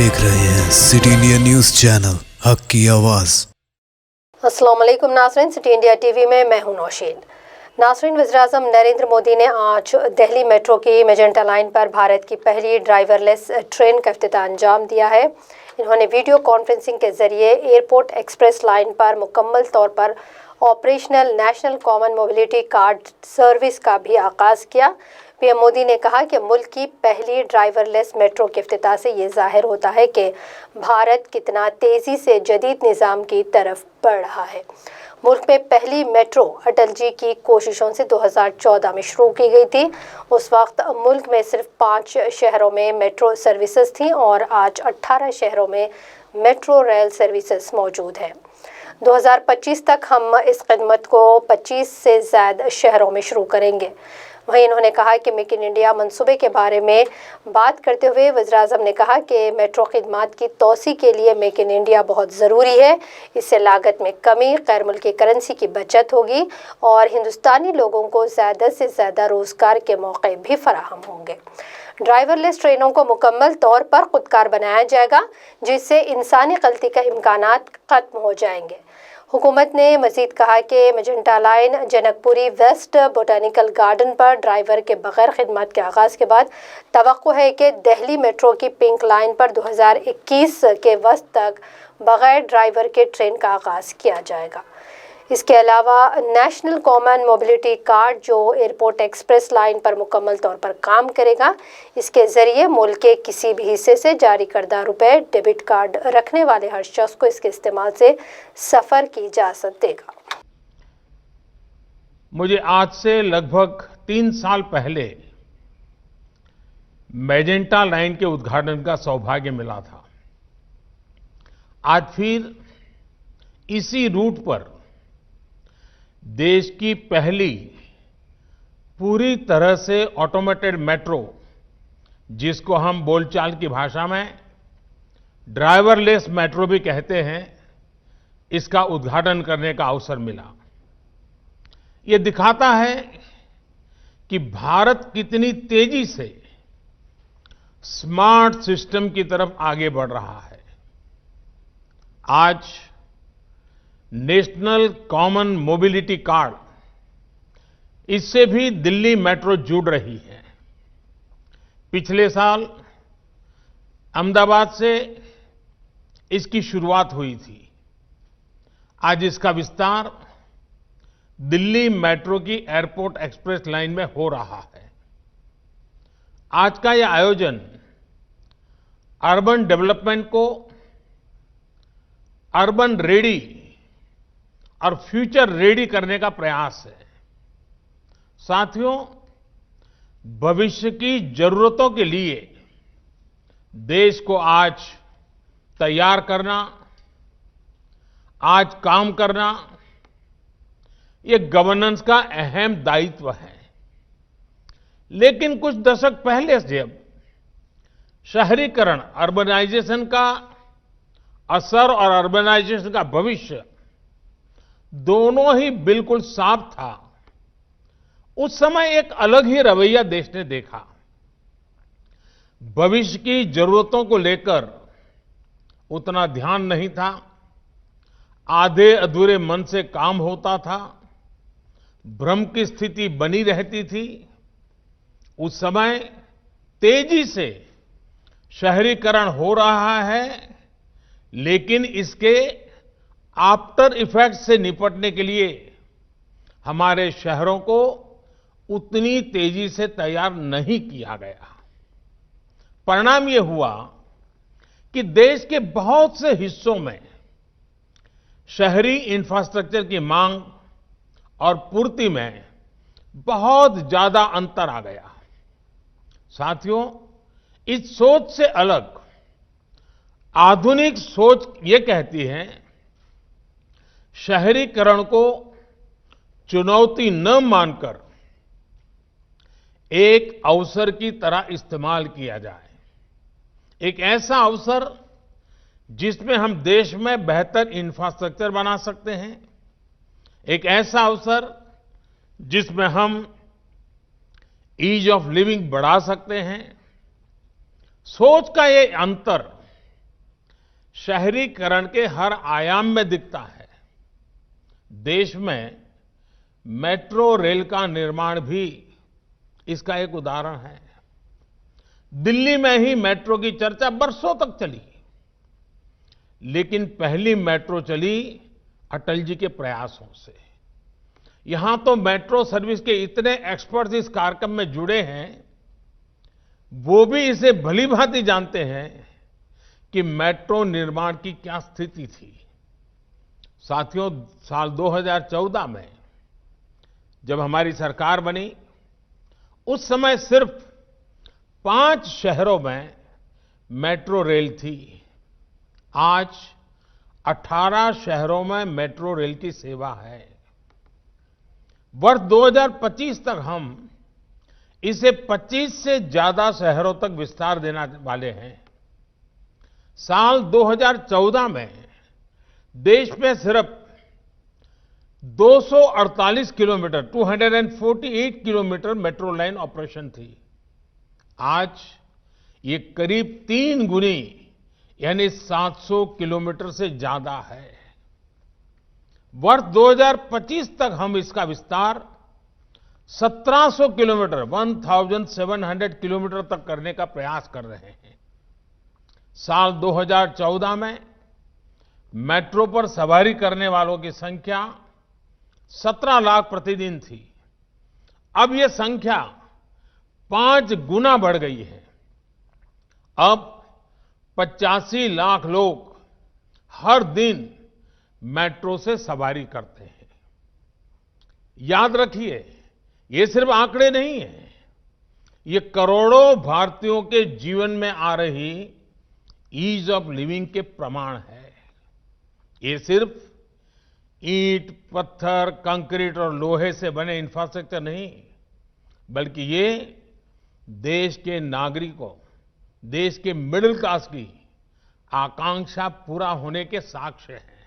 देख रहे हैं सिटी इंडिया न्यूज चैनल, हक की आवाज। अस्सलाम वालेकुम नाज़रीन, सिटी इंडिया टीवी में मैं हूं नौशीन। नाज़रीन, वज़ीर-ए-आज़म नरेंद्र मोदी ने आज दिल्ली मेट्रो की मेजेंटा लाइन पर भारत की पहली ड्राइवरलेस ट्रेन का इफ्तिताह अंजाम दिया है। इन्होंने वीडियो कॉन्फ्रेंसिंग के जरिए एयरपोर्ट एक्सप्रेस लाइन पर मुकम्मल तौर पर operational national common mobility card service का भी आगाज़ किया। पीएम मोदी ने कहा कि मुल्क की पहली ड्राइवरलेस मेट्रो के इफ्तिताह से ये जाहिर होता है कि भारत कितना तेज़ी से जदीद निज़ाम की तरफ बढ़ रहा है। मुल्क में पहली मेट्रो अटल जी की कोशिशों से 2014 में शुरू की गई थी। उस वक्त मुल्क में सिर्फ 5 शहरों में मेट्रो सर्विसेज थीं और आज 18 शहरों में मेट्रो रेल सर्विसेज मौजूद हैं। 2025 तक हम इस खिदमत को 25 से ज़्यादा शहरों में शुरू करेंगे। वहीं इन्होंने कहा कि मेक इन इंडिया मंसूबे के बारे में बात करते हुए वज़ीर-ए-आज़म ने कहा कि मेट्रो खिदमात की तोसी के लिए मेक इन इंडिया बहुत ज़रूरी है। इससे लागत में कमी, गैर मुल्की करेंसी की बचत होगी और हिंदुस्तानी लोगों को ज़्यादा से ज़्यादा रोज़गार के मौके भी फराहम होंगे। ड्राइवरलेस ट्रेनों को मुकम्मल तौर पर खुदकार बनाया जाएगा, जिससे इंसानी गलती का इम्कानात ख़त्म हो जाएंगे। हुकूमत ने मज़ीद कहा कि magenta line Janakpuri west botanical garden पर ड्राइवर के बगैर खिदमत के आगाज़ के बाद तवक्को है कि दिल्ली मेट्रो की पिंक लाइन पर 2021 के वस्त तक बगैर ड्राइवर के ट्रेन का आगाज़ किया जाएगा। इसके अलावा नेशनल कॉमन मोबिलिटी कार्ड जो एयरपोर्ट एक्सप्रेस लाइन पर मुकम्मल तौर पर काम करेगा, इसके ज़रिए मुल्क के किसी भी हिस्से से जारी करदा रुपए डेबिट कार्ड रखने वाले हर शख्स को इसके इस्तेमाल से सफ़र की इजाज़त देगा। मुझे आज से लगभग 3 साल पहले मेजेंटा लाइन के उद्घाटन का सौभाग्य मिला था। आज फिर इसी रूट पर देश की पहली पूरी तरह से ऑटोमेटेड मेट्रो, जिसको हम बोलचाल की भाषा में ड्राइवरलेस मेट्रो भी कहते हैं, इसका उद्घाटन करने का अवसर मिला। ये दिखाता है कि भारत कितनी तेजी से स्मार्ट सिस्टम की तरफ आगे बढ़ रहा है। आज नेशनल कॉमन मोबिलिटी कार्ड, इससे भी दिल्ली मेट्रो जुड़ रही है। पिछले साल अहमदाबाद से इसकी शुरुआत हुई थी। आज इसका विस्तार दिल्ली मेट्रो की एयरपोर्ट एक्सप्रेस लाइन में हो रहा है। आज का यह आयोजन अर्बन डेवलपमेंट को अर्बन रेडी और फ्यूचर रेडी करने का प्रयास है। साथियों, भविष्य की जरूरतों के लिए देश को आज तैयार करना, आज काम करना, ये गवर्नेंस का अहम दायित्व है। लेकिन कुछ दशक पहले से जब शहरीकरण, अर्बनाइजेशन का असर और अर्बनाइजेशन का भविष्य दोनों ही बिल्कुल साफ था, उस समय एक अलग ही रवैया देश ने देखा। भविष्य की जरूरतों को लेकर उतना ध्यान नहीं था, आधे अधूरे मन से काम होता था, भ्रम की स्थिति बनी रहती थी। उस समय तेजी से शहरीकरण हो रहा है, लेकिन इसके आफ्टर इफेक्ट से निपटने के लिए हमारे शहरों को उतनी तेजी से तैयार नहीं किया गया। परिणाम ये हुआ कि देश के बहुत से हिस्सों में शहरी इंफ्रास्ट्रक्चर की मांग और पूर्ति में बहुत ज्यादा अंतर आ गया। साथियों, इस सोच से अलग आधुनिक सोच ये कहती है, शहरीकरण को चुनौती न मानकर एक अवसर की तरह इस्तेमाल किया जाए। एक ऐसा अवसर जिसमें हम देश में बेहतर इंफ्रास्ट्रक्चर बना सकते हैं, एक ऐसा अवसर जिसमें हम ईज ऑफ लिविंग बढ़ा सकते हैं। सोच का ये अंतर शहरीकरण के हर आयाम में दिखता है। देश में मेट्रो रेल का निर्माण भी इसका एक उदाहरण है। दिल्ली में ही मेट्रो की चर्चा बरसों तक चली, लेकिन पहली मेट्रो चली अटल जी के प्रयासों से। यहां तो मेट्रो सर्विस के इतने एक्सपर्ट्स इस कार्यक्रम में जुड़े हैं, वो भी इसे भलीभांति जानते हैं कि मेट्रो निर्माण की क्या स्थिति थी। साथियों, साल 2014 में जब हमारी सरकार बनी, उस समय सिर्फ 5 शहरों में मेट्रो रेल थी। आज 18 शहरों में मेट्रो रेल की सेवा है। वर्ष 2025 तक हम इसे 25 से ज्यादा शहरों तक विस्तार देने वाले हैं। साल 2014 में देश में सिर्फ 248 kilometre 248 kilometre metro line operation थी। आज ये करीब 3 गुनी यानी 700 किलोमीटर से ज्यादा है। वर्ष 2025 तक हम इसका विस्तार 1700 किलोमीटर 1700 किलोमीटर तक करने का प्रयास कर रहे हैं। साल 2014 में मेट्रो पर सवारी करने वालों की संख्या 17 लाख प्रतिदिन थी। अब यह संख्या 5 गुना बढ़ गई है। अब 85 लाख लोग हर दिन मेट्रो से सवारी करते हैं। याद रखिए, ये सिर्फ आंकड़े नहीं है, ये करोड़ों भारतीयों के जीवन में आ रही ईज ऑफ लिविंग के प्रमाण है। ये सिर्फ ईंट, पत्थर, कंक्रीट और लोहे से बने इंफ्रास्ट्रक्चर नहीं, बल्कि ये देश के नागरिकों, देश के मिडिल क्लास की आकांक्षा पूरा होने के साक्ष्य हैं।